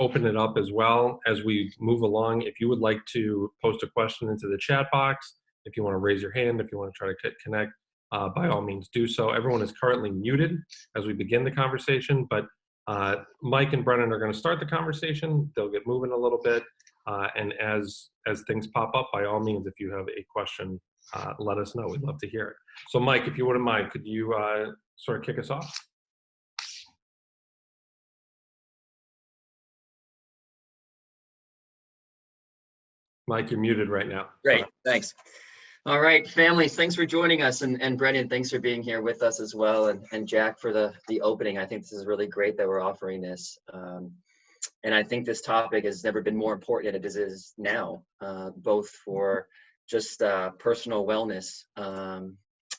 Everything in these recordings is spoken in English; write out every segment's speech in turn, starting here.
open it up as well as we move along. If you would like to post a question into the chat box, if you want to raise your hand, if you want to try to connect, by all means do so. Everyone is currently muted as we begin the conversation, but Mike and Brennan are going to start the conversation. They'll get moving a little bit, and as things pop up, by all means, if you have a question, let us know. We'd love to hear it. So Mike, if you wouldn't mind, could you sort of kick us off? Mike, you're muted right now. Great, thanks. All right, families, thanks for joining us. And Brennan, thanks for being here with us as well. And Jack for the opening. I think this is really great that we're offering this. And I think this topic has never been more important than it is now, both for just personal wellness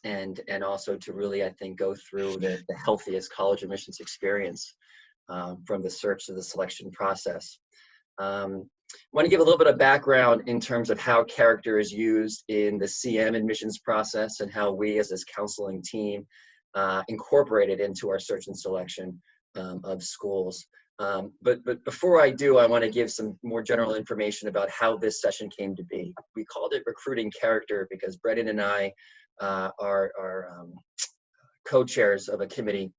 and also to really, I think, go through the healthiest college admissions experience from the search to the selection process. I want to give a little bit of background in terms of how character is used in the CM admissions process and how we as this counseling team incorporate it into our search and selection of schools. But before I do, I want to give some more general information about how this session came to be. We called it Recruiting Character because Brennan and I are co-chairs of a committee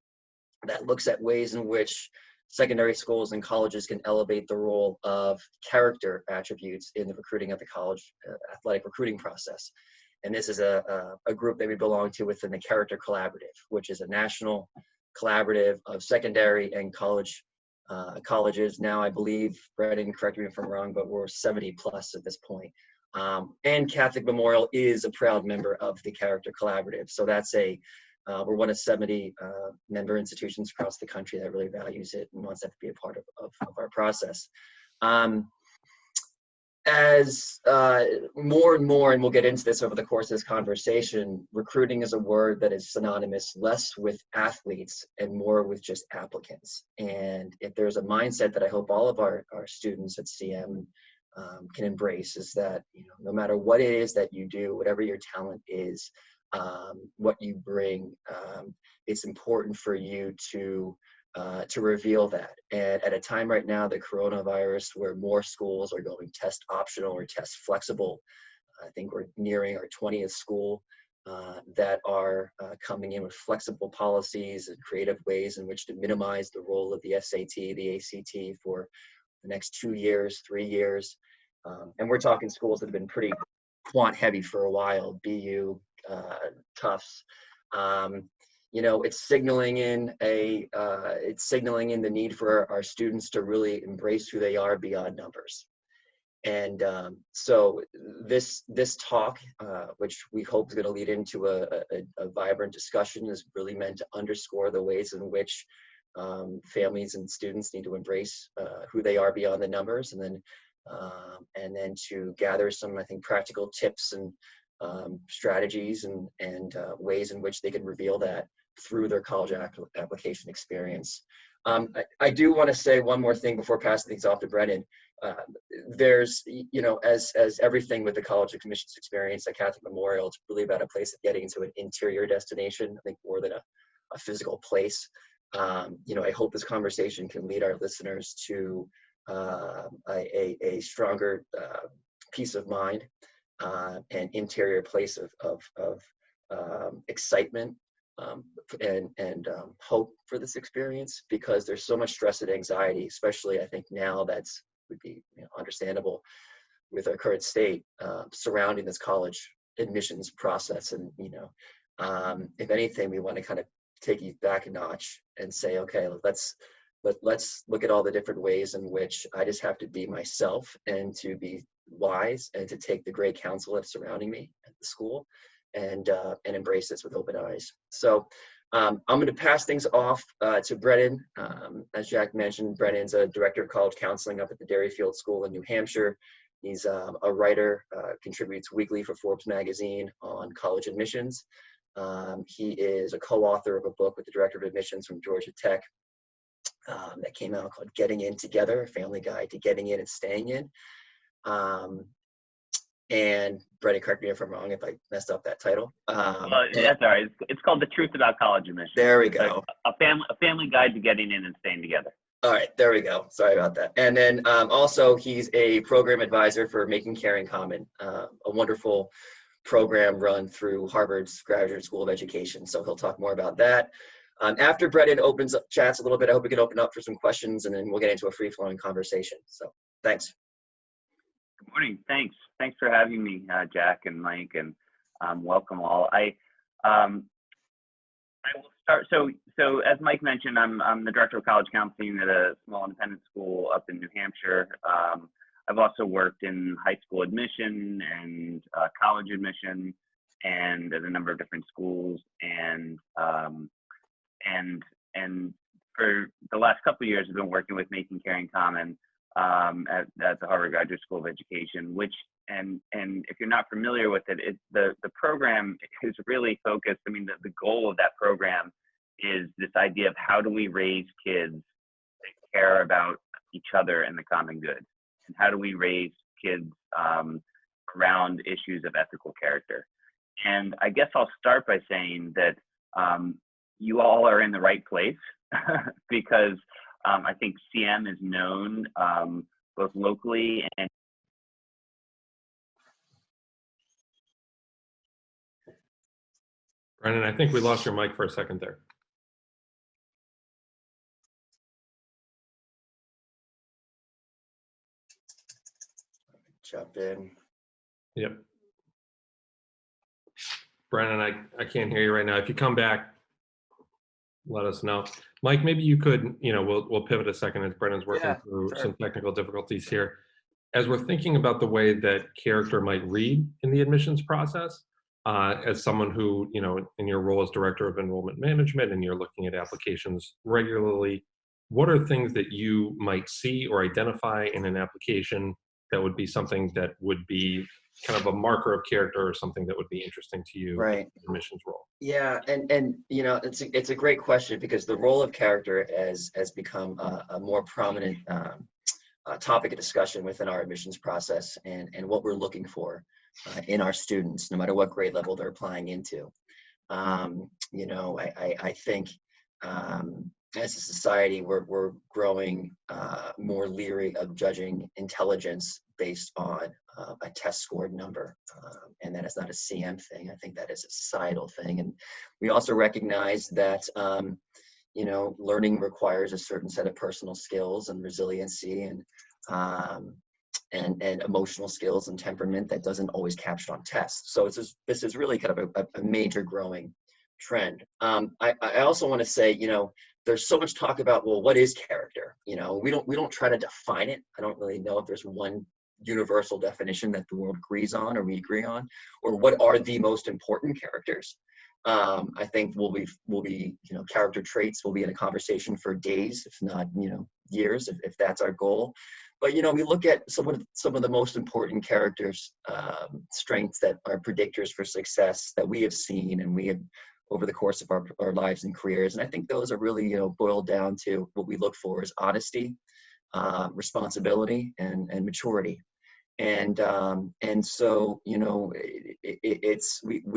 that looks at ways in which secondary schools and colleges can elevate the role of character attributes in the recruiting of the college athletic recruiting process. And this is a group that we belong to within the Character Collaborative, which is a national collaborative of secondary and colleges. Now, I believe, Brennan, correct me if I'm wrong, but we're 70 plus at this point. And Catholic Memorial is a proud member of the Character Collaborative. So that's we're one of 70 member institutions across the country that really values it and wants that to be a part of our process. As more and more, and we'll get into this over the course of this conversation, recruiting is a word that is synonymous less with athletes and more with just applicants. And if there's a mindset that I hope all of our students at CM can embrace, is that no matter what it is that you do, whatever your talent is, what you bring, it's important for you to reveal that. And at a time right now, the coronavirus, where more schools are going test optional or test flexible, I think we're nearing our 20th school that are coming in with flexible policies and creative ways in which to minimize the role of the SAT, the ACT for the next 2 years, 3 years. And we're talking schools that have been pretty quant heavy for a while, BU, Tufts. It's signaling in the need for our students to really embrace who they are beyond numbers. And so this talk, which we hope is going to lead into a vibrant discussion, is really meant to underscore the ways in which families and students need to embrace who they are beyond the numbers, and then to gather some, I think, practical tips and strategies and ways in which they can reveal that through their college application experience. I do want to say one more thing before passing things off to Brennan. There's, as everything with the college admissions experience at Catholic Memorial, it's really about a place of getting into an interior destination, I think, more than a physical place. I hope this conversation can lead our listeners to a stronger peace of mind, an interior place of excitement and hope for this experience, because there's so much stress and anxiety, especially I think now would be understandable with our current state surrounding this college admissions process. And if anything, we want to kind of take you back a notch and say, okay, let's look at all the different ways in which I just have to be myself and to be wise and to take the great counsel that's surrounding me at the school and embrace this with open eyes. So I'm going to pass things off to Brennan. As Jack mentioned, Brennan's a director of college counseling up at the Derryfield School in New Hampshire. He's a writer, contributes weekly for Forbes magazine on college admissions. He is a co-author of a book with the Director of Admissions from Georgia Tech that came out called Getting In Together, a family guide to getting in and staying in. And Brennan, correct me if I'm wrong if I messed up that title. That's all right. It's called The Truth About College Admissions. There we go. A family guide to getting in and staying together. All right, there we go. Sorry about that. And then also he's a program advisor for Making Caring Common, a wonderful program run through Harvard's Graduate School of Education. So he'll talk more about that. After Brennan opens up chats a little bit, I hope we can open up for some questions, and then we'll get into a free-flowing conversation. So thanks. Good morning. Thanks for having me, Jack and Mike, and welcome all. I will start. So as Mike mentioned, I'm the director of college counseling at a small independent school up in New Hampshire. I've also worked in high school admission and college admission, and at a number of different schools. And for the last couple of years, I've been working with Making Caring Common at the Harvard Graduate School of Education, which, and if you're not familiar with it, the program is really focused. I mean, the goal of that program is this idea of how do we raise kids that care about each other and the common good, and how do we raise kids around issues of ethical character. And I guess I'll start by saying that you all are in the right place because I think CM is known both locally and Brennan, I think we lost your mic for a second there. Jump in. Yep. Brennan, I can't hear you right now. If you come back, let us know. Mike, maybe you could, we'll pivot a second as Brennan's working through some technical difficulties here. As we're thinking about the way that character might read in the admissions process, as someone who, in your role as Director of Enrollment Management and you're looking at applications regularly, what are things that you might see or identify in an application that would be something that would be kind of a marker of character or something that would be interesting to you in the admissions role? Yeah, and it's a great question, because the role of character has become a more prominent topic of discussion within our admissions process, and what we're looking for in our students, no matter what grade level they're applying into. I think as a society, we're growing more leery of judging intelligence based on a test scored number. And that is not a CM thing. I think that is a societal thing. And we also recognize that, learning requires a certain set of personal skills and resiliency and emotional skills and temperament that doesn't always capture on tests. So this is really kind of a major growing trend. I also want to say, there's so much talk about, well, what is character? We don't try to define it. I don't really know if there's one universal definition that the world agrees on or we agree on, or what are the most important characters. I think we'll be character traits will be in a conversation for days, if not years, if that's our goal. But we look at some of the most important characters, strengths that are predictors for success that we have seen and we have over the course of our lives and careers. And I think those are really boiled down to what we look for is honesty, responsibility, and maturity. And so we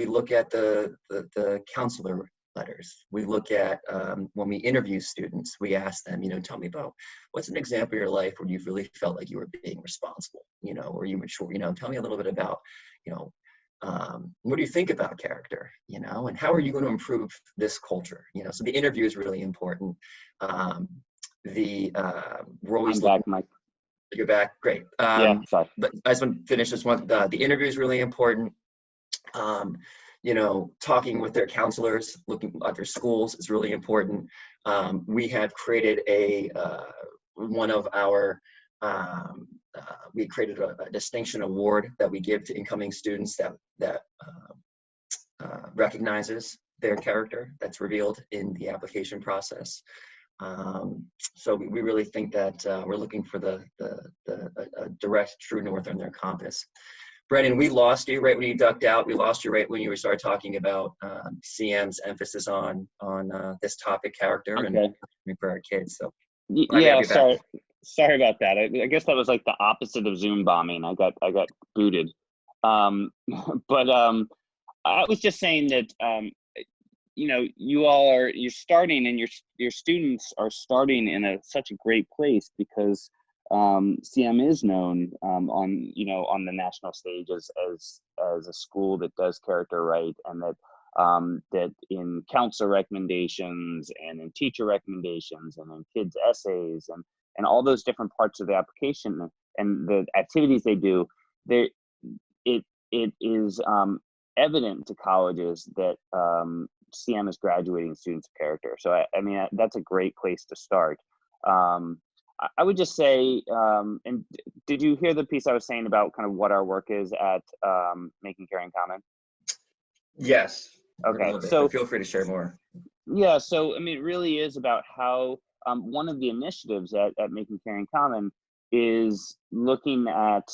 look at the counselor letters. We look at when we interview students, we ask them, tell me about what's an example of your life where you've really felt like you were being responsible, or you mature, tell me a little bit about, what do you think about character, and how are you going to improve this culture? So the interview is really important. We're always back, Mike. You're back, great. Yeah, sorry. But I just want to finish this one. The interview is really important. Talking with their counselors, looking at their schools is really important. We have created we created a distinction award that we give to incoming students that recognizes their character that's revealed in the application process. So we really think that we're looking for the direct true north on their compass. Brennan, we lost you right when you ducked out. We lost you right when you started talking about CM's emphasis on this topic, character, and for our kids. So yeah, sorry about that. I guess that was like the opposite of Zoom bombing. I got booted. But I was just saying that you all you're starting, and your students are starting in such a great place, because CM is known on the national stage as a school that does character right, and that in counselor recommendations and in teacher recommendations and in kids essays and all those different parts of the application and the activities they do, it is evident to colleges that CM is graduating students of character. So I mean, that's a great place to start. I would just say, and did you hear the piece I was saying about kind of what our work is at Making Caring Common? Yes. Okay, so feel free to share more. Yeah, so I mean, it really is about how one of the initiatives at Making Caring Common is looking at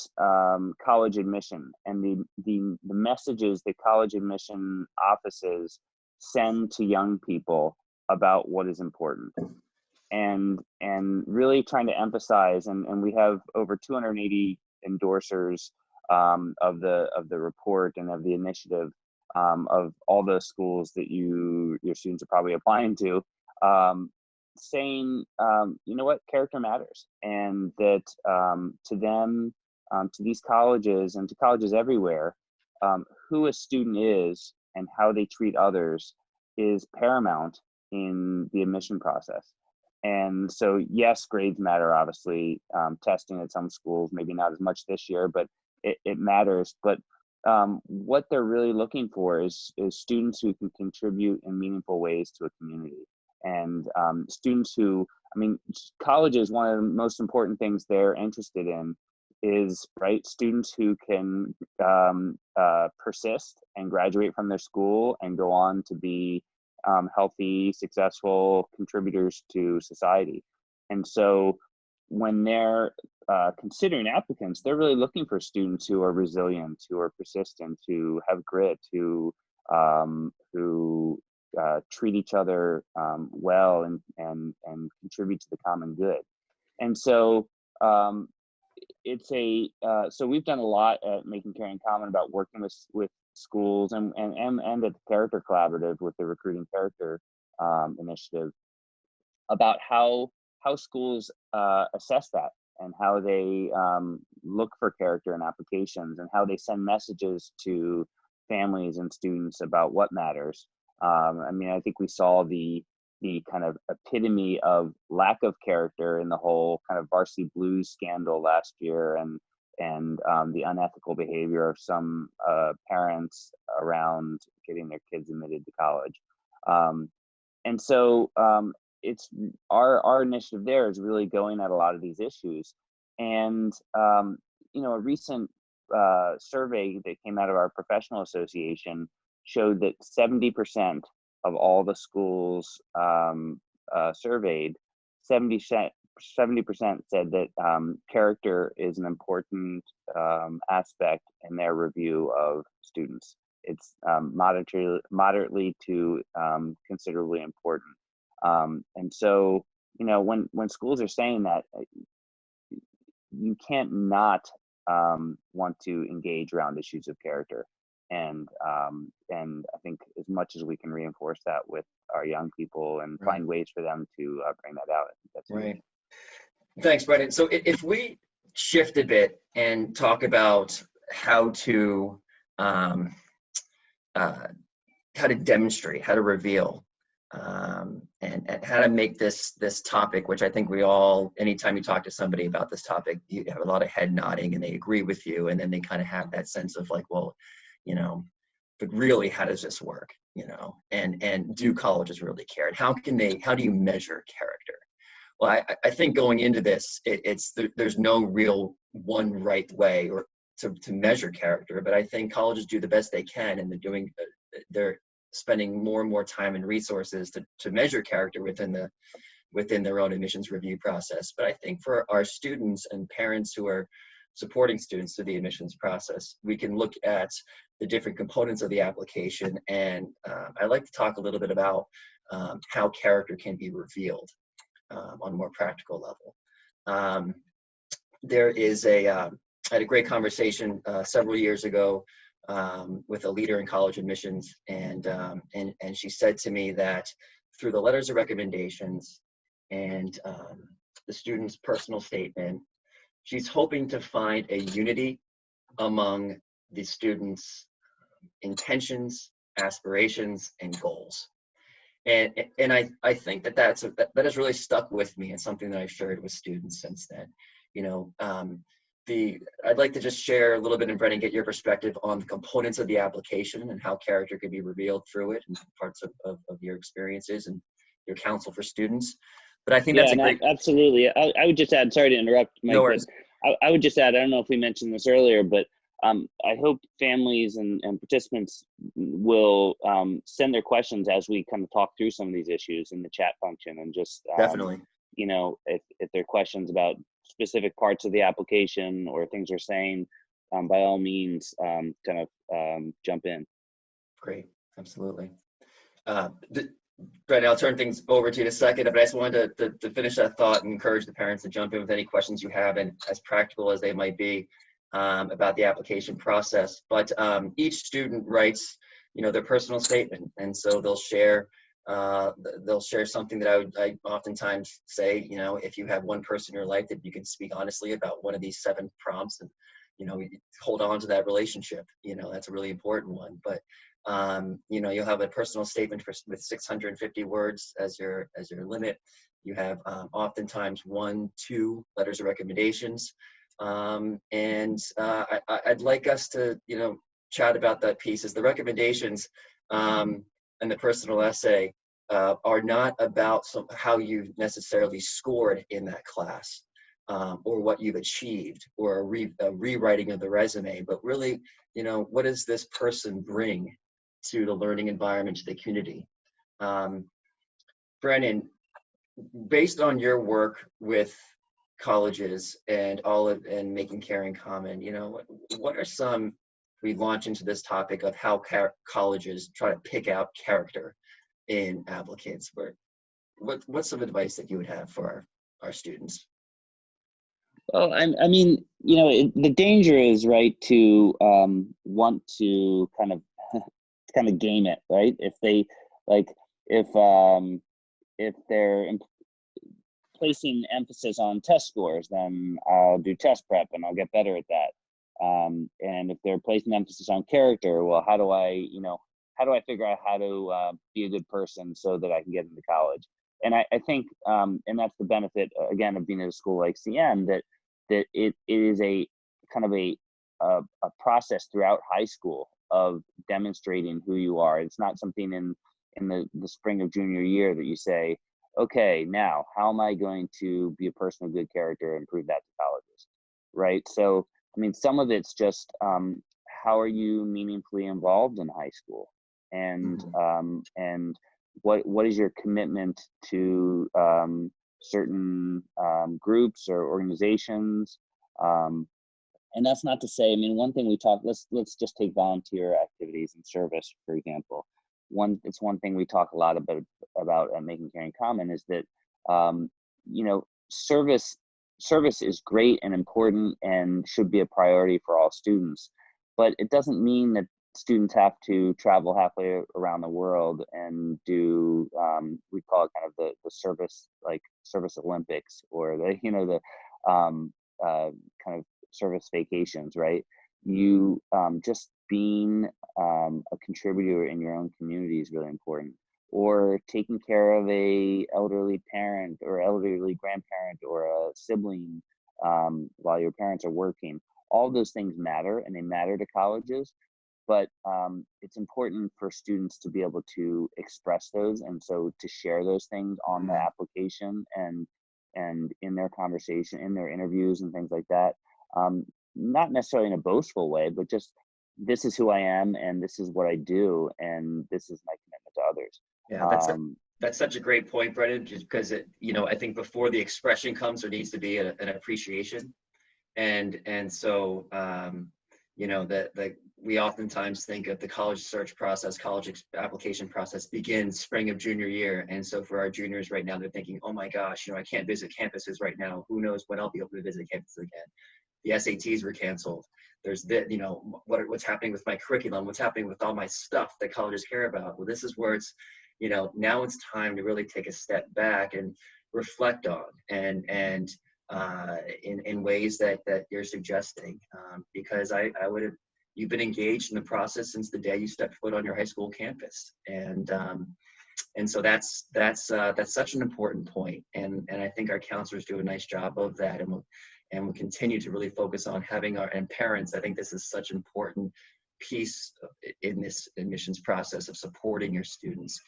college admission and the messages that college admission offices send to young people about what is important, and really trying to emphasize, and we have over 280 endorsers of the report and of the initiative, of all the schools that your students are probably applying to, saying, you know what, character matters, and that to them, to these colleges and to colleges everywhere, who a student is and how they treat others is paramount in the admission process. And so, yes, grades matter, obviously. Testing at some schools, maybe not as much this year, but it matters. But what they're really looking for is students who can contribute in meaningful ways to a community. And students who, I mean, colleges, one of the most important things they're interested in is, right, students who can persist and graduate from their school and go on to be healthy, successful contributors to society. And so when they're considering applicants, they're really looking for students who are resilient, who are persistent, who have grit, who treat each other well and contribute to the common good. And so it's so we've done a lot at Making Caring Common about working with schools and at the Character Collaborative with the Recruiting Character initiative about how schools assess that and how they look for character in applications and how they send messages to families and students about what matters. I mean, I think we saw the kind of epitome of lack of character in the whole kind of Varsity Blues scandal last year, and the unethical behavior of some parents around getting their kids admitted to college. And so it's our initiative there is really going at a lot of these issues. And a recent survey that came out of our professional association showed that 70% of all the schools surveyed, 70% said that character is an important aspect in their review of students. It's moderately to considerably important. And so, when schools are saying that, you can't not want to engage around issues of character. And I think as much as we can reinforce that with our young people and find ways for them to bring that out, I think that's right. Thanks, Brennan. So if we shift a bit and talk about how to demonstrate, how to reveal, and how to make this topic, which I think we all, anytime you talk to somebody about this topic, you have a lot of head nodding and they agree with you, and then they kind of have that sense of like, well, but really, how does this work? And do colleges really care? And how do you measure character? Well, I think going into this, there's no real one right way or to measure character, but I think colleges do the best they can, and they're spending more and more time and resources to measure character within their own admissions review process. But I think for our students and parents who are supporting students through the admissions process, we can look at the different components of the application. And I'd like to talk a little bit about how character can be revealed on a more practical level. I had a great conversation several years ago with a leader in college admissions, and she said to me that through the letters of recommendations and the student's personal statement, she's hoping to find a unity among the students' intentions, aspirations, and goals. And I think that that has really stuck with me, and something that I've shared with students since then. You know, I'd like to just share a little bit, and Brennan, get your perspective on the components of the application and how character can be revealed through it, and parts of your experiences and your counsel for students. But I think that's a great. Absolutely. I would just add, sorry to interrupt, Mike, No worries. but I would just add, I don't know if we mentioned this earlier, but I hope families and participants will send their questions as we kind of talk through some of these issues in the chat function, and just Definitely. you know, if there are questions about specific parts of the application or things we're saying, by all means, kind of jump in. Great, absolutely. Brennan, I'll turn things over to you in a second, but I just wanted to finish that thought and encourage the parents to jump in with any questions you have, and as practical as they might be, about the application process. But each student writes, you know, their personal statement, and so they'll share something that I oftentimes say, you know, if you have one person in your life that you can speak honestly about one of these 7 prompts, and, you know, hold on to that relationship, you know, that's a really important one. But you know, you'll have a personal statement with 650 words as your limit. You have oftentimes 1-2 letters of recommendations. And I'd like us to, you know, chat about that piece, as the recommendations and the personal essay are not about how you necessarily scored in that class, or what you've achieved, or a rewriting of the resume, but really, you know, what does this person bring to the learning environment, to the community? Brennan, based on your work with colleges and making caring common, you know, what are some, we launch into this topic of how colleges try to pick out character in applicants, what's some advice that you would have for our students? Well, I mean, you know, the danger is, right, to want to kind of game it, right? If they if they're placing emphasis on test scores, then I'll do test prep and I'll get better at that. And if they're placing emphasis on character, well, how do I figure out how to be a good person so that I can get into college? And I think, and that's the benefit, again, of being at a school like CM, that it is a kind of a process throughout high school of demonstrating who you are. It's not something in the spring of junior year that you say, okay, now how am I going to be a person of good character and prove that to colleges, right? So, I mean, some of it's just how are you meaningfully involved in high school, and and what is your commitment to certain groups or organizations. And that's not to say, I mean, one thing we talk, let's just take volunteer activities and service, for example. It's one thing we talk a lot about Making Caring Common, is that, you know, service is great and important and should be a priority for all students, but it doesn't mean that students have to travel halfway around the world and do, we call it kind of the service, like service Olympics, or the, you know, the kind of service vacations, right? You just being a contributor in your own community is really important, or taking care of a elderly parent or elderly grandparent or a sibling while your parents are working. All those things matter, and they matter to colleges, but it's important for students to be able to express those, and so to share those things on the application and in their conversation, in their interviews and things like that. Not necessarily in a boastful way, but just, this is who I am, and this is what I do, and this is my commitment to others. Yeah, that's such a great point, Brennan, just because you know, I think before the expression comes, there needs to be an appreciation. And so, you know, that we oftentimes think of the college search process, college application process begins spring of junior year. And so for our juniors right now, they're thinking, oh my gosh, you know, I can't visit campuses right now. Who knows when I'll be able to visit campuses again. the SATs were canceled. There's the, you know, what's happening with my curriculum, what's happening with all my stuff that colleges care about. Well, this is where it's, you know, now it's time to really take a step back and reflect on and in ways that you're suggesting, because I would have, you've been engaged in the process since the day you stepped foot on your high school campus, and so that's such an important point, and I think our counselors do a nice job of that, and we'll continue to really focus on having our, and parents, I think this is such an important piece in this admissions process of supporting your students,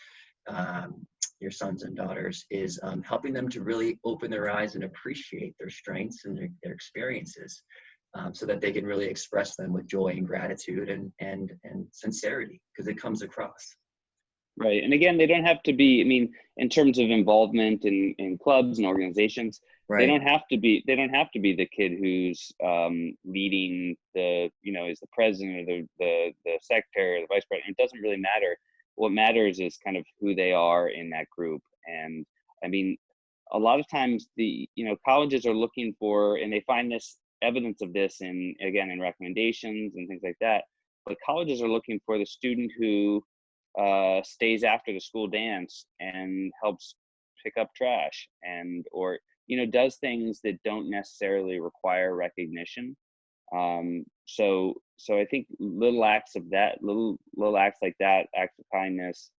your sons and daughters, is helping them to really open their eyes and appreciate their strengths and their experiences, so that they can really express them with joy and gratitude and sincerity, because it comes across. Right. And again, they don't have to be, I mean, in terms of involvement in clubs and organizations, Right. they don't have to be the kid who's leading the, you know, is the president or the secretary or the vice president. It doesn't really matter. What matters is kind of who they are in that group. And I mean, a lot of times the, you know, colleges are looking for, and they find this evidence of this in recommendations and things like that, but colleges are looking for the student who stays after the school dance and helps pick up trash, and or, you know, does things that don't necessarily require recognition. So I think little acts of that, little acts like that, acts of kindness,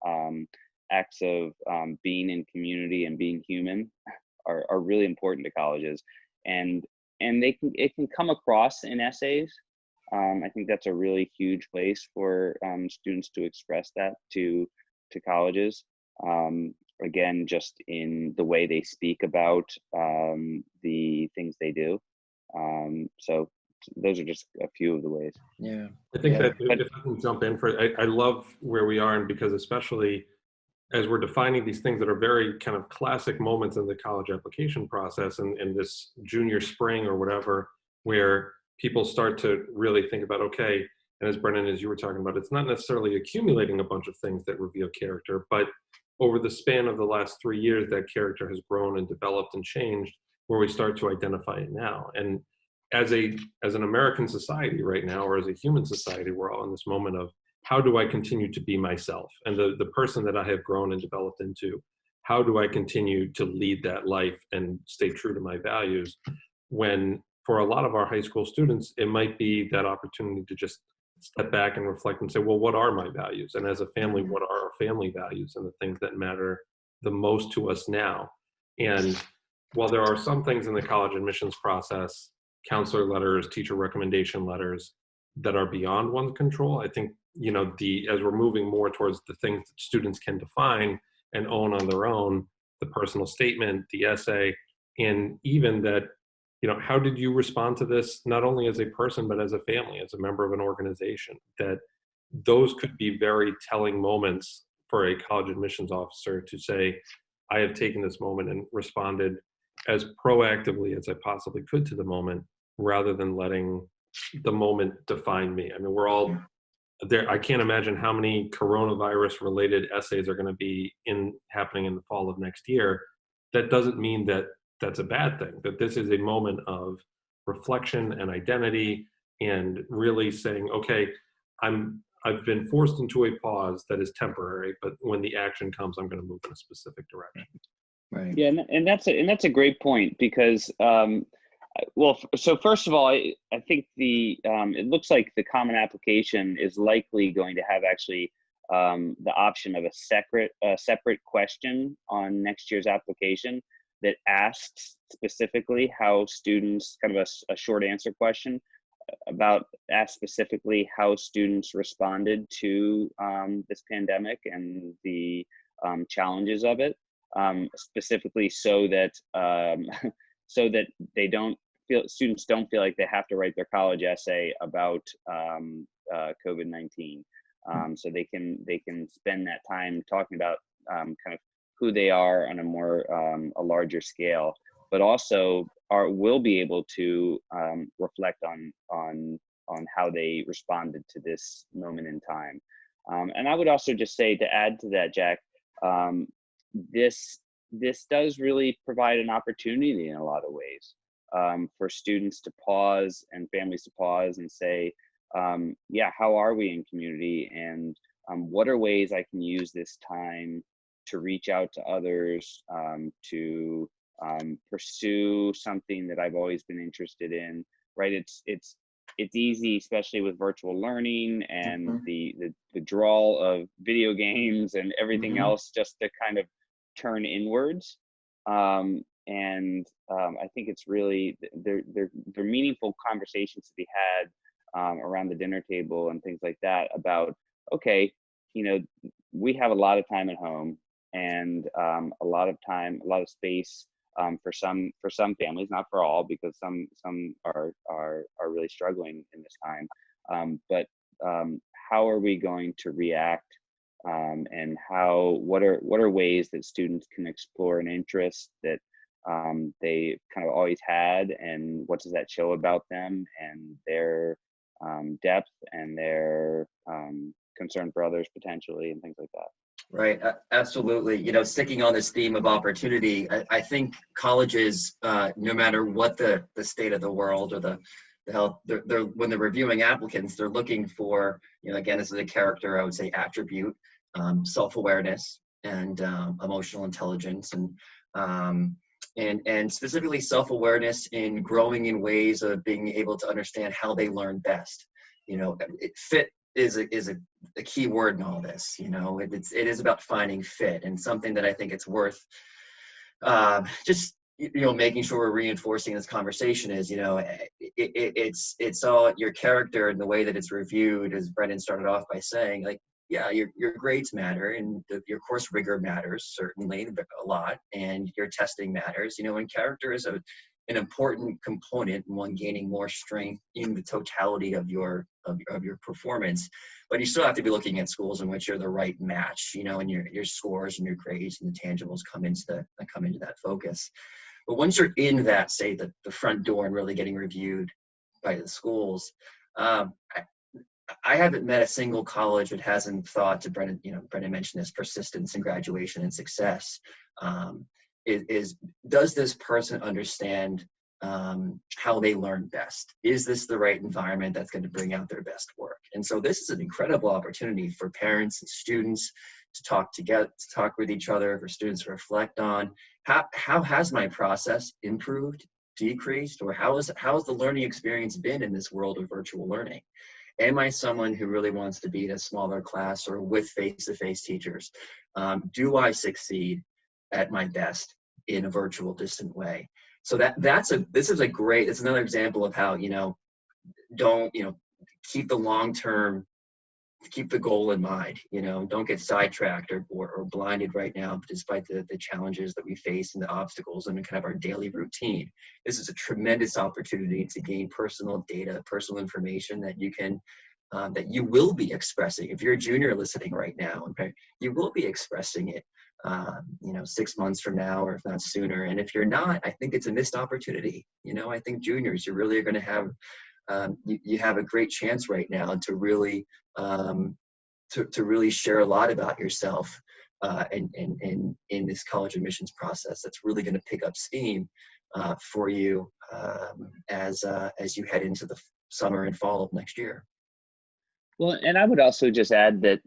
acts of being in community and being human are really important to colleges, and it can come across in essays. I think that's a really huge place for students to express that to colleges. Again, just in the way they speak about the things they do. So those are just a few of the ways. Yeah. I think Yeah. that if I can jump in for, I love where we are, and because especially as we're defining these things that are very kind of classic moments in the college application process, and this junior spring or whatever, where people start to really think about, okay, and as Brennan, as you were talking about, it's not necessarily accumulating a bunch of things that reveal character, but over the span of the last 3 years, that character has grown and developed and changed, where we start to identify it now. And as an American society right now, or as a human society, we're all in this moment of, how do I continue to be myself? And the person that I have grown and developed into, how do I continue to lead that life and stay true to my values? When for a lot of our high school students, it might be that opportunity to just step back and reflect and say, well, what are my values? And as a family, what are our family values and the things that matter the most to us now? And while there are some things in the college admissions process, counselor letters, teacher recommendation letters, that are beyond one's control, I think, you know, as we're moving more towards the things that students can define and own on their own, the personal statement, the essay, and even that, you know, how did you respond to this, not only as a person, but as a family, as a member of an organization, that those could be very telling moments for a college admissions officer to say, I have taken this moment and responded as proactively as I possibly could to the moment, rather than letting the moment define me. I mean, we're all there. I can't imagine how many coronavirus related essays are going to be happening in the fall of next year. That doesn't mean that that's a bad thing, that this is a moment of reflection and identity, and really saying, okay, I've been forced into a pause that is temporary, but when the action comes, I'm going to move in a specific direction. Right. Yeah, and that's a great point, because well, so first of all, I think it looks like the Common Application is likely going to have actually the option of a separate question on next year's application that asks specifically how students, kind of a short answer question asks specifically how students responded to this pandemic and the challenges of it, specifically so that they don't students don't feel like they have to write their college essay about COVID-19. So they can spend that time talking about kind of who they are on a more a larger scale, but also will be able to reflect on how they responded to this moment in time. And I would also just say, to add to that, Jack, this does really provide an opportunity in a lot of ways. for students to pause and families to pause and say, yeah, how are we in community? And what are ways I can use this time to reach out to others, to pursue something that I've always been interested in, right? It's easy, especially with virtual learning and the drawl of video games and everything else, just to kind of turn inwards. I think it's really, they're meaningful conversations to be had around the dinner table and things like that about, okay, we have a lot of time at home and a lot of space for some families, not for all, because some are really struggling in this time. But how are we going to react, and what are ways that students can explore an interest that they kind of always had, and what does that show about them and their depth and their concern for others potentially, and things like that. Right, absolutely. Sticking on this theme of opportunity, I think colleges, no matter what the state of the world or the health, when they're reviewing applicants, they're looking for, again, this is a character, I would say, attribute, self-awareness and emotional intelligence, and specifically self-awareness in growing in ways of being able to understand how they learn best. Fit is a key word in all this. It is about finding fit, and something that I think it's worth just making sure we're reinforcing this conversation is, it's all your character and the way that it's reviewed, as Brennan started off by saying, like, yeah, your grades matter, and your course rigor matters, certainly a lot, and your testing matters, and character is an important component, and one gaining more strength in the totality of your performance. But you still have to be looking at schools in which you're the right match, and your scores and your grades and the tangibles come into that focus. But once you're in that, say, the front door and really getting reviewed by the schools, I haven't met a single college that hasn't thought, to Brennan mentioned this, persistence in graduation and success. Does this person understand how they learn best? Is this the right environment that's going to bring out their best work? And so this is an incredible opportunity for parents and students to talk together, to talk with each other, for students to reflect on how has my process improved, decreased, or how has the learning experience been in this world of virtual learning? Am I someone who really wants to be in a smaller class or with face-to-face teachers? Do I succeed at my best in a virtual, distant way? So this is another example of how, don't, keep the long-term, keep the goal in mind, don't get sidetracked or blinded right now, despite the challenges that we face and the obstacles and kind of our daily routine. This is a tremendous opportunity to gain personal data, personal information that you will be expressing. If you're a junior listening right now, okay, you will be expressing it 6 months from now, or if not sooner. And if you're not, I think it's a missed opportunity. I think juniors, you really are going to have you have a great chance right now to really to really share a lot about yourself in this college admissions process. That's really going to pick up steam for you as you head into the summer and fall of next year. Well, and I would also just add that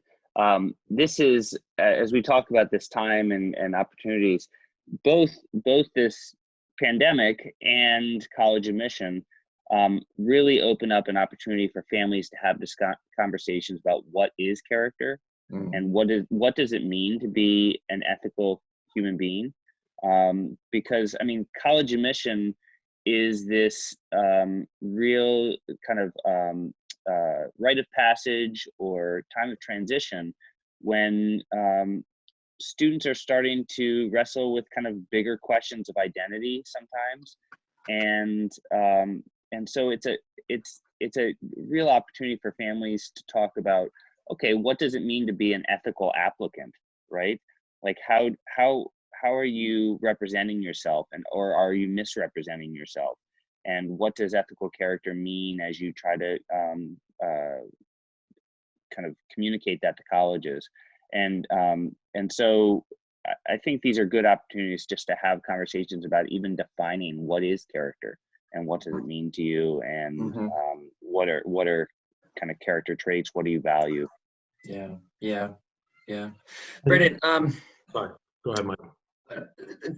this is, as we talk about this time and opportunities, both this pandemic and college admission really open up an opportunity for families to have conversations about what is character and what does it mean to be an ethical human being. Because, I mean, college admission is this real kind of rite of passage or time of transition when students are starting to wrestle with kind of bigger questions of identity sometimes, and so it's a real opportunity for families to talk about, okay, what does it mean to be an ethical applicant, right? Like how are you representing yourself, or are you misrepresenting yourself? And what does ethical character mean as you try to kind of communicate that to colleges? And so I think these are good opportunities just to have conversations about even defining what is character. and what does it mean to you, and Mm-hmm. what are kind of character traits, what do you value? Yeah. Brennan, Sorry, go ahead, Mike.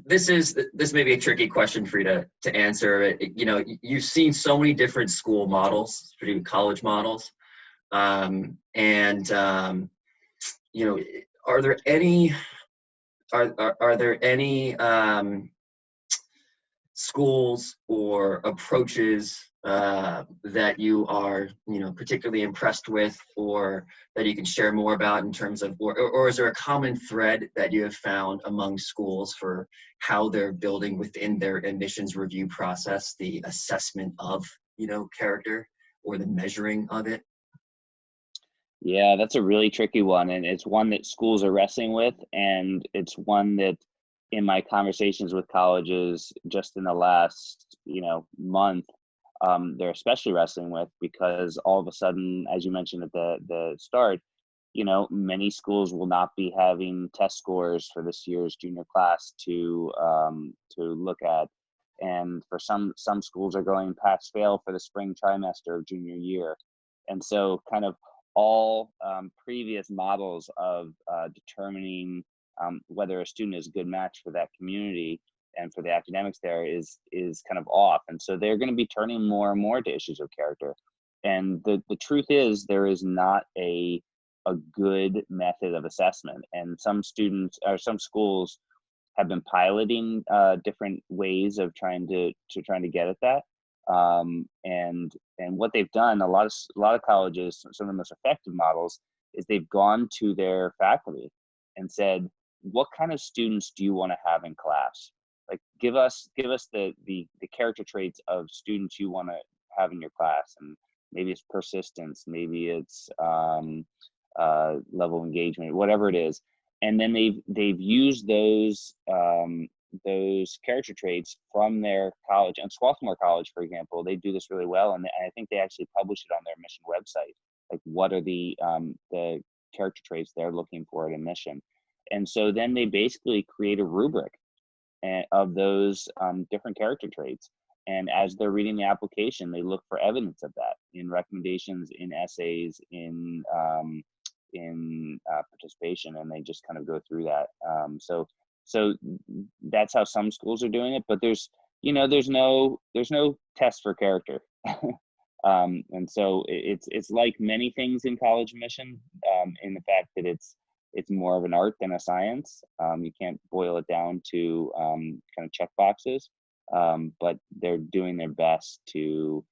this may be a tricky question for you to answer. You know, you've seen so many different school models, particularly college models, you know, are there any schools or approaches that you are, you know, particularly impressed with, or that you can share more about in terms of, or is there a common thread that you have found among schools for how they're building within their admissions review process the assessment of, you know, character, or the measuring of it? Yeah, that's a really tricky one, and it's one that schools are wrestling with, and it's one that in my conversations with colleges just in the last, month, they're especially wrestling with, because all of a sudden, as you mentioned at the start, many schools will not be having test scores for this year's junior class to look at, and for some schools are going pass fail for the spring trimester of junior year, and so kind of all previous models of determining whether a student is a good match for that community and for the academics there is kind of off. And so they're going to be turning more and more to issues of character. And the truth is, there is not a good method of assessment. And some students or some schools have been piloting different ways of trying to get at that. And what they've done, a lot of colleges, some of the most effective models, is they've gone to their faculty and said, what kind of students do you want to have in class? Like, give us the character traits of students you want to have in your class. And maybe it's persistence, maybe it's level of engagement, whatever it is. And then they've used those character traits from their college. And Swarthmore College, for example, they do this really well, and I think they actually publish it on their admission website. Like, what are the character traits they're looking for at admission? And so then they basically create a rubric of those different character traits. And as they're reading the application, they look for evidence of that in recommendations, in essays, in participation, and they just kind of go through that. So that's how some schools are doing it, but there's no test for character. And so it's like many things in college admission, in the fact that it's more of an art than a science. You can't boil it down to kind of check boxes, but they're doing their best to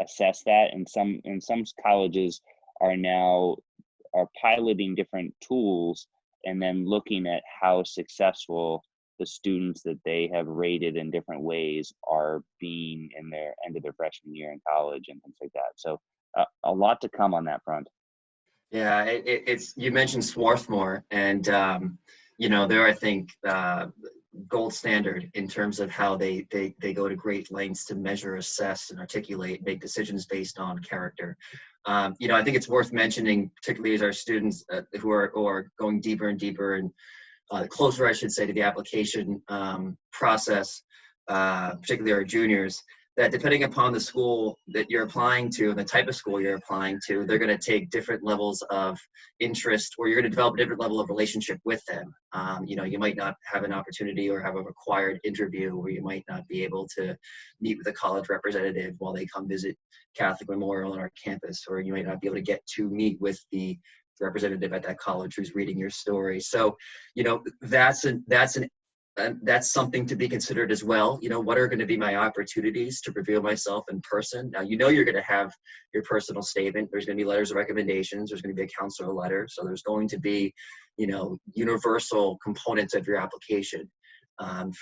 assess that. And some colleges are piloting different tools and then looking at how successful the students that they have rated in different ways are being in their end of their freshman year in college and things like that. So a lot to come on that front. Yeah, it's you mentioned Swarthmore, and they're, I think, gold standard in terms of how they go to great lengths to measure, assess, and articulate, make decisions based on character. I think it's worth mentioning, particularly as our students who are going deeper and deeper and closer, I should say, to the application process, particularly our juniors, that depending upon the school that you're applying to and the type of school you're applying to, they're going to take different levels of interest, or you're going to develop a different level of relationship with them. You might not have an opportunity or have a required interview, or you might not be able to meet with a college representative while they come visit Catholic Memorial on our campus, or you might not be able to get to meet with the representative at that college who's reading your story. So, that's something to be considered as well. What are going to be my opportunities to reveal myself in person? Now, you're going to have your personal statement. There's going to be letters of recommendations. There's going to be a counselor letter. So there's going to be, universal components of your application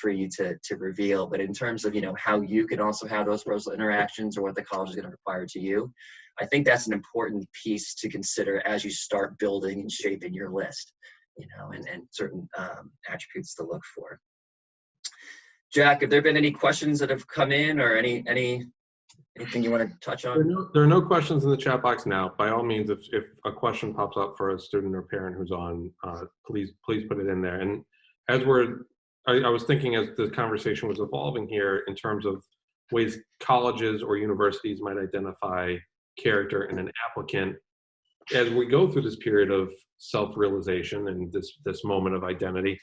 for you to reveal. But in terms of, how you can also have those personal interactions, or what the college is going to require to you, I think that's an important piece to consider as you start building and shaping your list. And certain attributes to look for. Jack, have there been any questions that have come in, or anything you want to touch on? There are no questions in the chat box now. By all means, if a question pops up for a student or parent who's on, please put it in there. And as we're I was thinking as the conversation was evolving here in terms of ways colleges or universities might identify character in an applicant. As we go through this period of self-realization and this moment of identity,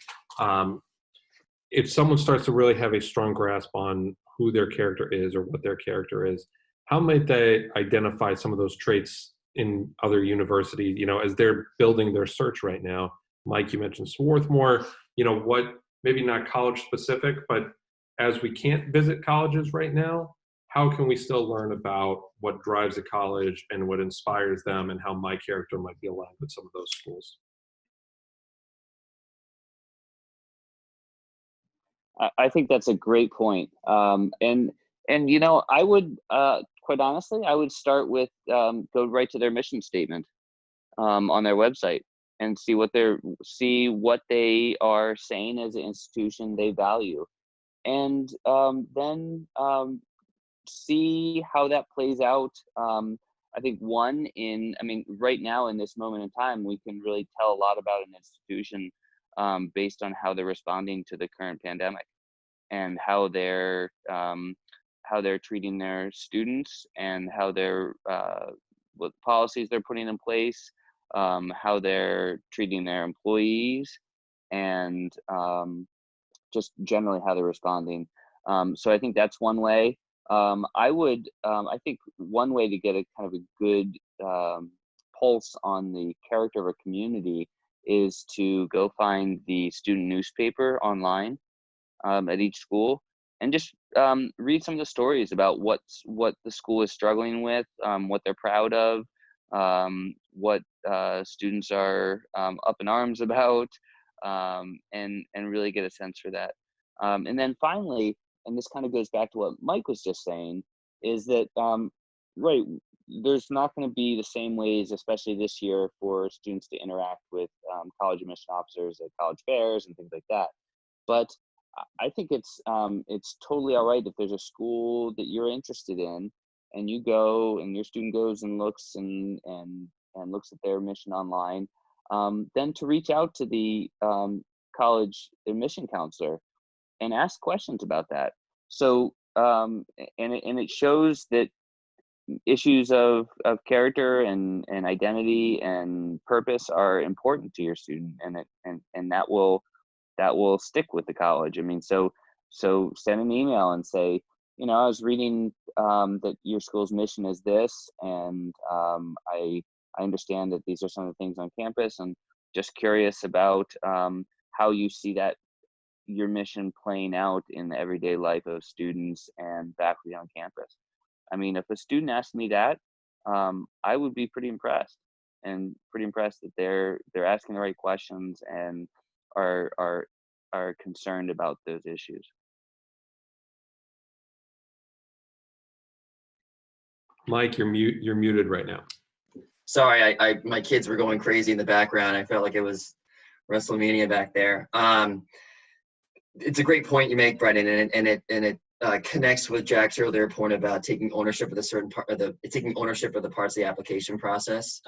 if someone starts to really have a strong grasp on who their character is or what their character is, how might they identify some of those traits in other universities, as they're building their search right now? Mike, you mentioned Swarthmore, what, maybe not college specific, but as we can't visit colleges right now, how can we still learn about what drives a college and what inspires them and how my character might be aligned with some of those schools? I think that's a great point. And I would, quite honestly, I would start with go right to their mission statement on their website and see what they are saying as an institution they value, and then see how that plays out. I think right now in this moment in time, we can really tell a lot about an institution based on how they're responding to the current pandemic and how they're treating their students and how they're what policies they're putting in place, how they're treating their employees, and just generally how they're responding. So I think that's one way. I think one way to get a kind of a good pulse on the character of a community is to go find the student newspaper online at each school and just read some of the stories about what the school is struggling with, what they're proud of, what students are up in arms about, and really get a sense for that. And then finally, and this kind of goes back to what Mike was just saying, is that right, there's not going to be the same ways, especially this year, for students to interact with college admission officers at college fairs and things like that. But I think it's totally all right if there's a school that you're interested in, and you go and your student goes and looks and looks at their admission online, then to reach out to the college admission counselor and ask questions about that. So and it shows that issues of character and identity and purpose are important to your student, and that will stick with the college. I mean, so send an email and say, I was reading that your school's mission is this, and I understand that these are some of the things on campus, and just curious about how you see that your mission playing out in the everyday life of students and faculty on campus. I mean, if a student asked me that, I would be pretty impressed that they're asking the right questions and are concerned about those issues. Mike, you're muted right now. Sorry, my kids were going crazy in the background. I felt like it was WrestleMania back there. It's a great point you make, Brennan, and it connects with Jack's earlier point about taking ownership of the certain part of taking ownership of the parts of the application process.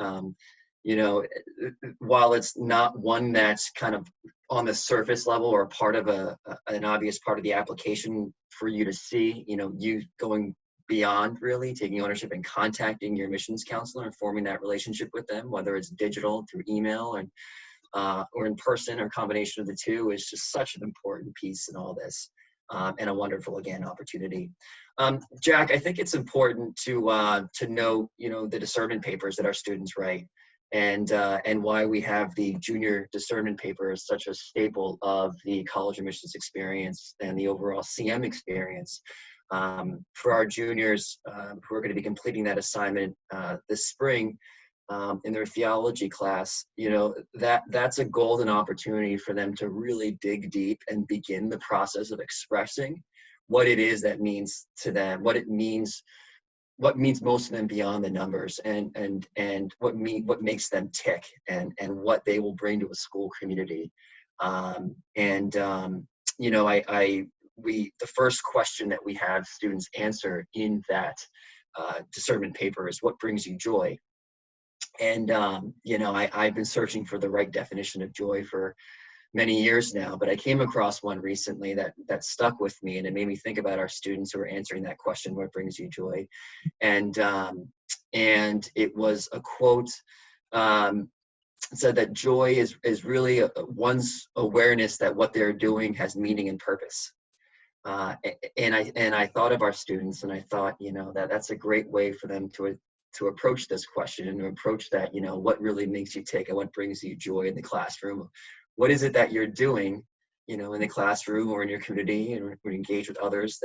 While it's not one that's kind of on the surface level or part of an obvious part of the application for you to see, you going beyond really taking ownership and contacting your admissions counselor and forming that relationship with them, whether it's digital through email or in person or combination of the two, is just such an important piece in all this, and a wonderful, again, opportunity. Jack, I think it's important to know, the discernment papers that our students write, and why we have the junior discernment paper as such a staple of the college admissions experience and the overall CM experience. For our juniors who are going to be completing that assignment this spring, in their theology class, that's a golden opportunity for them to really dig deep and begin the process of expressing what it is that means to them, what means most to them beyond the numbers, and what makes them tick, and what they will bring to a school community. The first question that we have students answer in that discernment paper is, what brings you joy? And I've been searching for the right definition of joy for many years now, but I came across one recently that stuck with me, and it made me think about our students who are answering that question, what brings you joy? And it was a quote, said that joy is really one's awareness that what they're doing has meaning and purpose. And I thought of our students, and I thought, that's a great way for them to approach this question, and to approach that, what really makes you tick and what brings you joy in the classroom. What is it that you're doing, in the classroom or in your community, and when engage with others,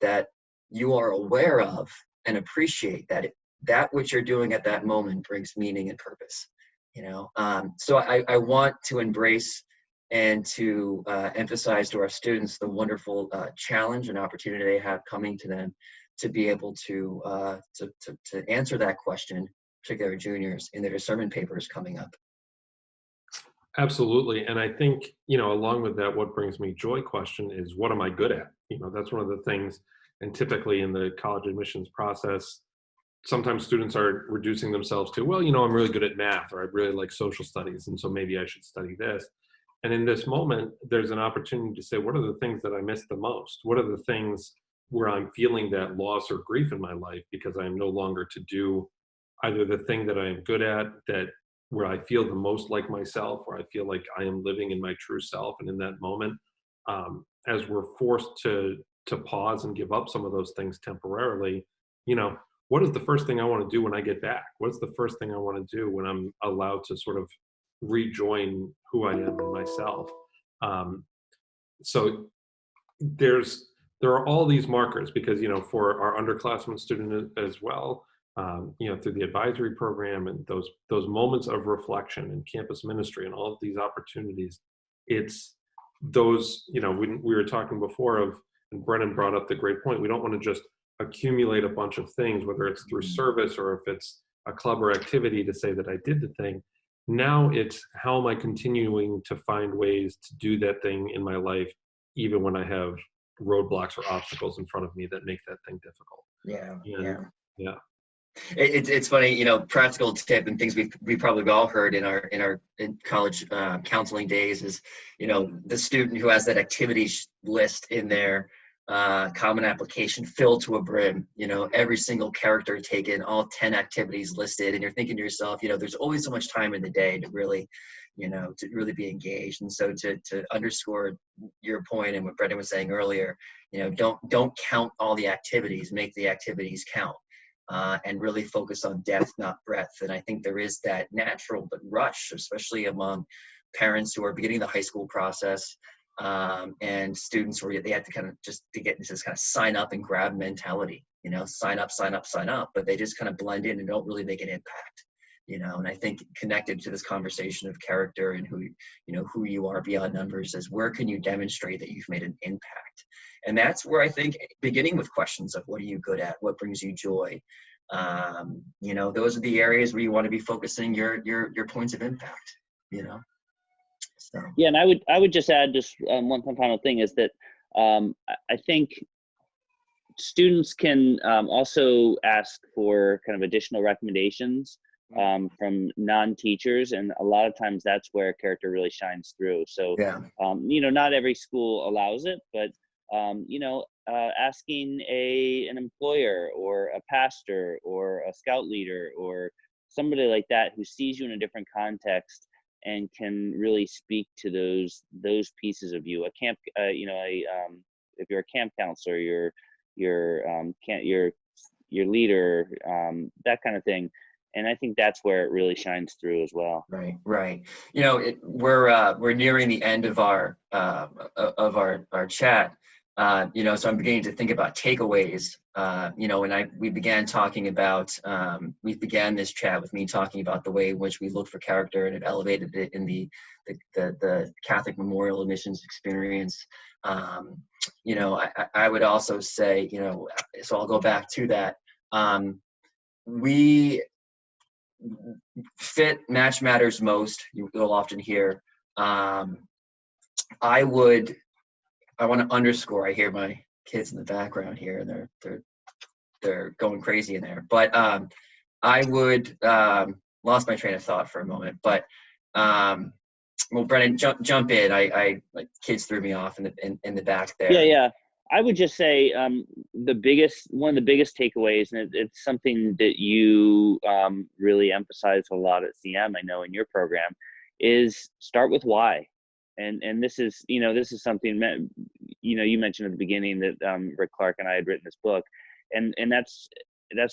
that you are aware of and appreciate that which you're doing at that moment brings meaning and purpose. So I want to embrace and to emphasize to our students the wonderful challenge and opportunity they have coming to them to be able to answer that question, particularly our juniors, in their discernment papers coming up. Absolutely. And I think, along with that, what brings me joy question is, what am I good at? That's one of the things, and typically in the college admissions process, sometimes students are reducing themselves to, well, I'm really good at math, or I really like social studies, and so maybe I should study this. And in this moment, there's an opportunity to say, what are the things that I miss the most? What are the things where I'm feeling that loss or grief in my life because I'm no longer to do either the thing that I am good at, where I feel the most like myself, where I feel like I am living in my true self. And in that moment, as we're forced to pause and give up some of those things temporarily, what is the first thing I want to do when I get back? What's the first thing I want to do when I'm allowed to sort of rejoin who I am in myself? So there are all these markers, because, for our underclassmen student as well, through the advisory program and those moments of reflection and campus ministry and all of these opportunities, it's those, when we were talking before and Brennan brought up the great point, we don't want to just accumulate a bunch of things, whether it's through service or if it's a club or activity, to say that I did the thing. Now it's, how am I continuing to find ways to do that thing in my life, even when I have roadblocks or obstacles in front of me that make that thing difficult. Yeah. It's funny, practical tip and things we've probably all heard in college counseling days is, the student who has that activities list in their common application filled to a brim, every single character taken, all 10 activities listed, and you're thinking to yourself, there's always so much time in the day to really, to really be engaged. And so to underscore your point and what Brendan was saying earlier, don't count all the activities, make the activities count. And really focus on depth, not breadth. And I think there is that natural but rush, especially among parents who are beginning the high school process, and students where they have to kind of just to get into this kind of sign up and grab mentality, sign up, but they just kind of blend in and don't really make an impact. And I think connected to this conversation of character and who you are beyond numbers is, where can you demonstrate that you've made an impact? And that's where I think, beginning with questions of what are you good at, what brings you joy, those are the areas where you want to be focusing your points of impact. So. Yeah, and I would just add just one final thing is that I think students can also ask for kind of additional recommendations from non-teachers, and a lot of times that's where character really shines through. So not every school allows it, but asking an employer or a pastor or a scout leader or somebody like that who sees you in a different context and can really speak to those pieces of you. A camp, if you're a camp counselor, your leader, that kind of thing. And I think that's where it really shines through as well. Right. We're nearing the end of our chat. So I'm beginning to think about takeaways. We began talking about. We began this chat with me talking about the way in which we look for character and have elevated it in the Catholic Memorial Admissions experience. I would also say, so I'll go back to that. We fit match matters most. You'll often hear. I want to underscore. I hear my kids in the background here, and they're going crazy in there. But I would lost my train of thought for a moment. But Well, Brennan, jump in. I like kids threw me off in the back there. Yeah. I would just say one of the biggest takeaways, and it's something that you really emphasize a lot at CM, I know in your program, is start with why. And this is something, you mentioned at the beginning that Rick Clark and I had written this book, and that's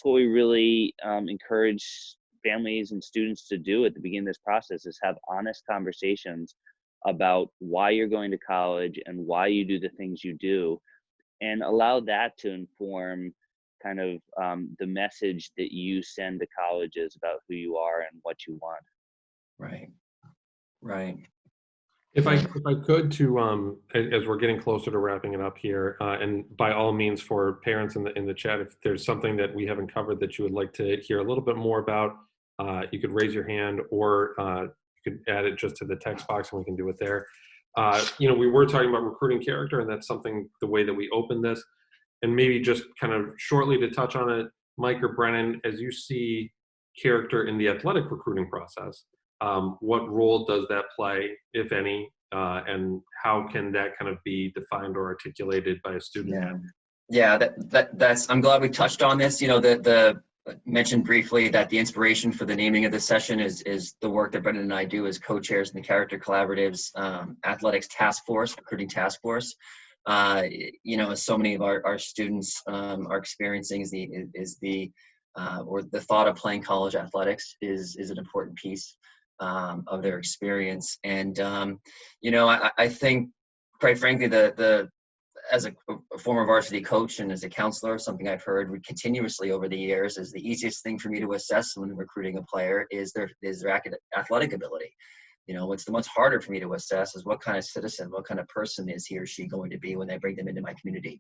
what we really encourage families and students to do at the beginning of this process, is have honest conversations about why you're going to college and why you do the things you do, and allow that to inform kind of the message that you send to colleges about who you are and what you want. Right. If I could, to as we're getting closer to wrapping it up here, and by all means, for parents in the chat, if there's something that we haven't covered that you would like to hear a little bit more about, you could raise your hand, or you could add it just to the text box and we can do it there. We were talking about recruiting character, and that's something, the way that we open this. And maybe just kind of shortly to touch on it, Mike or Brennan, as you see character in the athletic recruiting process, what role does that play, if any, and how can that kind of be defined or articulated by a student? Yeah, that's. I'm glad we touched on this. The mentioned briefly that the inspiration for the naming of this session is the work that Brendan and I do as co-chairs in the Character Collaborative's athletics task force, recruiting task force. As so many of our students are experiencing, is the thought of playing college athletics is an important piece of their experience. And I think, quite frankly, as a former varsity coach and as a counselor, something I've heard continuously over the years is the easiest thing for me to assess when recruiting a player is their athletic ability. What's the much harder for me to assess is what kind of citizen, what kind of person is he or she going to be when I bring them into my community.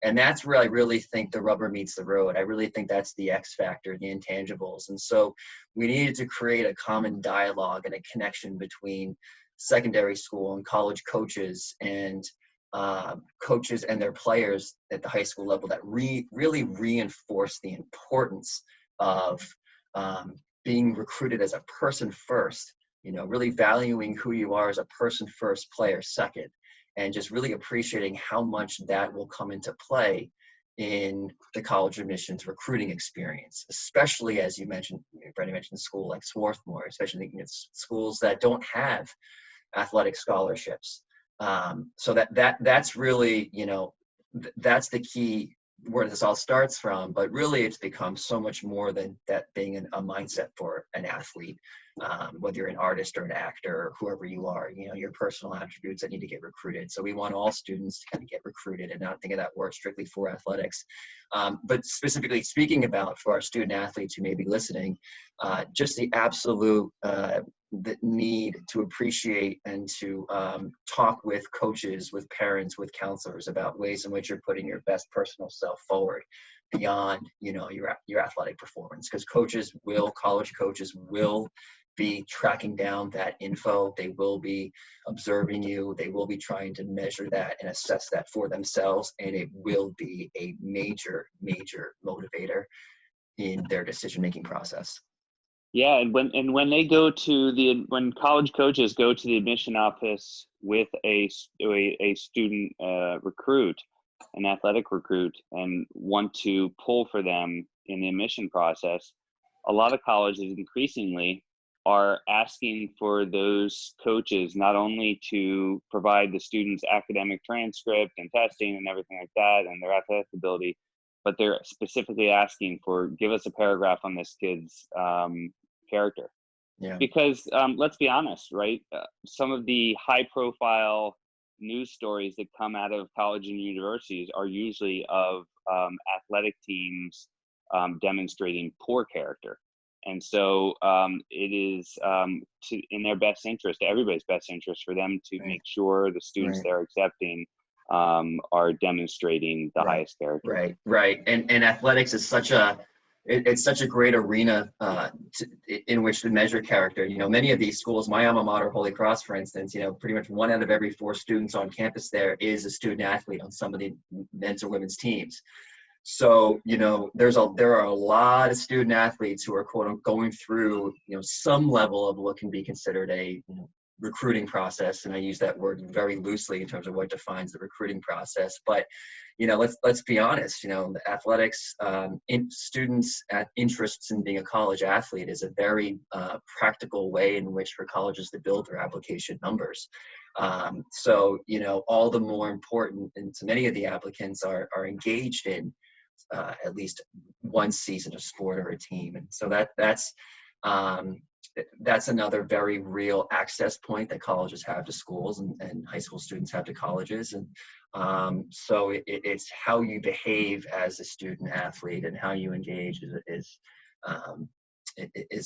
And that's where I really think the rubber meets the road. I really think that's the X factor, the intangibles. And so we needed to create a common dialogue and a connection between secondary school and college coaches and coaches and their players at the high school level that really reinforce the importance of being recruited as a person first, really valuing who you are as a person first, player second, and just really appreciating how much that will come into play in the college admissions recruiting experience, especially as you mentioned, Brendan mentioned school like Swarthmore, especially thinking it's schools that don't have athletic scholarships. So that's really, that's the key where this all starts from, but really it's become so much more than that being a mindset for an athlete, whether you're an artist or an actor or whoever you are, your personal attributes that need to get recruited. So we want all students to kind of get recruited and not think of that word strictly for athletics. But specifically speaking about for our student athletes who may be listening, just the absolute the need to appreciate and to talk with coaches, with parents, with counselors about ways in which you're putting your best personal self forward beyond, your athletic performance. Because college coaches will be tracking down that info. They will be observing you. They will be trying to measure that and assess that for themselves. And it will be a major, major motivator in their decision-making process. Yeah, and when they go to when college coaches go to the admission office with a student recruit, an athletic recruit, and want to pull for them in the admission process, a lot of colleges increasingly are asking for those coaches not only to provide the student's academic transcript and testing and everything like that and their athletic ability, but they're specifically asking for, give us a paragraph on this kid's character. Yeah. Because let's be honest, right? Some of the high profile news stories that come out of college and universities are usually of athletic teams demonstrating poor character. And so it is in their best interest, everybody's best interest, for them to make sure the students they're accepting are demonstrating the highest character. Right. And athletics is such a great arena in which to measure character. Many of these schools, my alma mater, Holy Cross, for instance, pretty much 1 out of every 4 students on campus there is a student athlete on some of the men's or women's teams. So, there are a lot of student athletes who are, quote unquote, going through, some level of what can be considered a recruiting process, and I use that word very loosely in terms of what defines the recruiting process. But let's be honest. The athletics, students' interests in being a college athlete is a very practical way in which for colleges to build their application numbers. So all the more important, and so many of the applicants are engaged in at least one season of sport or a team, and so that's another very real access point that colleges have to schools, and high school students have to colleges. And so it's how you behave as a student athlete and how you engage is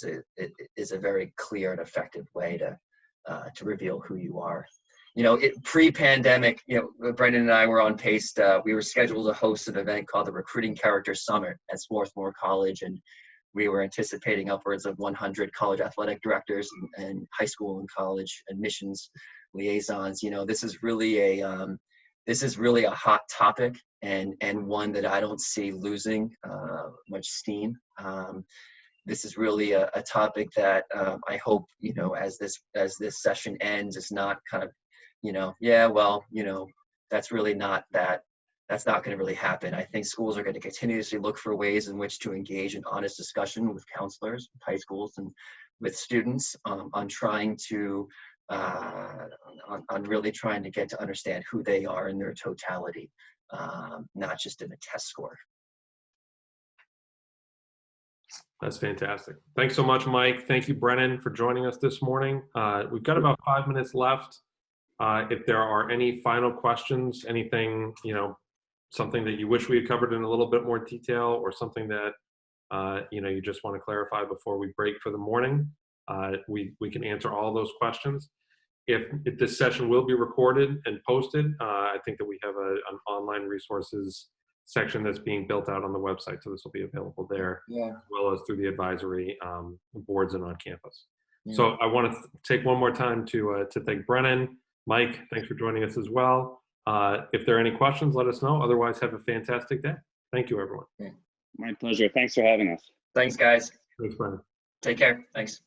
a very clear and effective way to reveal who you are. Pre-pandemic, Brendan and I were on pace. We were scheduled to host an event called the Recruiting Character Summit at Swarthmore College, and we were anticipating upwards of 100 college athletic directors and high school and college admissions liaisons. This is really a hot topic, and one that I don't see losing much steam. This is really a topic that I hope as this session ends, it's not kind of that's really not that. That's not going to really happen. I think schools are going to continuously look for ways in which to engage in honest discussion with counselors, with high schools, and with students on trying to, on really trying to get to understand who they are in their totality, not just in a test score. That's fantastic. Thanks so much, Mike. Thank you, Brennan, for joining us this morning. We've got about 5 minutes left. If there are any final questions, anything, something that you wish we had covered in a little bit more detail, or something that you just want to clarify before we break for the morning, we can answer all those questions. If this session will be recorded and posted, I think that we have an online resources section that's being built out on the website, so this will be available there, as well as through the advisory boards and on campus. So I want to take one more time to thank Brennan. Mike, thanks for joining us as well. If there are any questions, let us know. Otherwise, have a fantastic day. Thank you, everyone. My pleasure. Thanks for having us. Thanks, guys. Thanks, Brennan. Take care. Thanks.